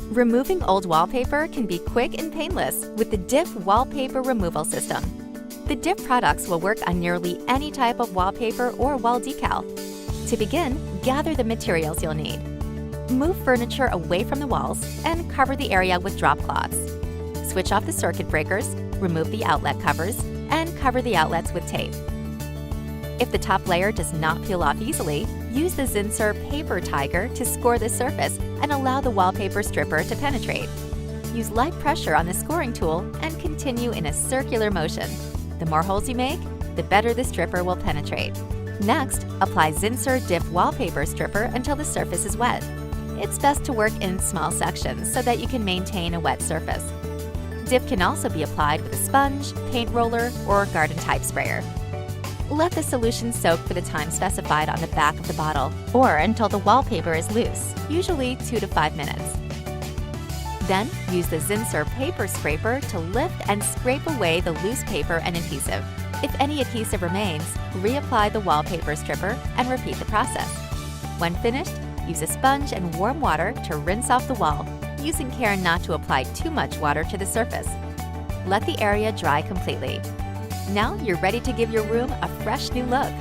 Removing old wallpaper can be quick and painless with the DIF wallpaper removal system. The DIF products will work on nearly any type of wallpaper or wall decal. To begin, gather the materials you'll need. Move furniture away from the walls and cover the area with drop cloths. Switch off the circuit breakers, remove the outlet covers, and cover the outlets with tape. If the top layer does not peel off easily, use the Zinsser Paper Tiger to score the surface and allow the wallpaper stripper to penetrate. Use light pressure on the scoring tool and continue in a circular motion. The more holes you make, the better the stripper will penetrate. Next, apply Zinsser DIF Wallpaper Stripper until the surface is wet. It's best to work in small sections so that you can maintain a wet surface. DIF can also be applied with a sponge, paint roller, or garden-type sprayer. Let the solution soak for the time specified on the back of the bottle, or until the wallpaper is loose, usually 2 to 5 minutes. Then, use the Zinsser Paper Scraper to lift and scrape away the loose paper and adhesive. If any adhesive remains, reapply the wallpaper stripper and repeat the process. When finished, use a sponge and warm water to rinse off the wall, using care not to apply too much water to the surface. Let the area dry completely. Now you're ready to give your room a fresh new look.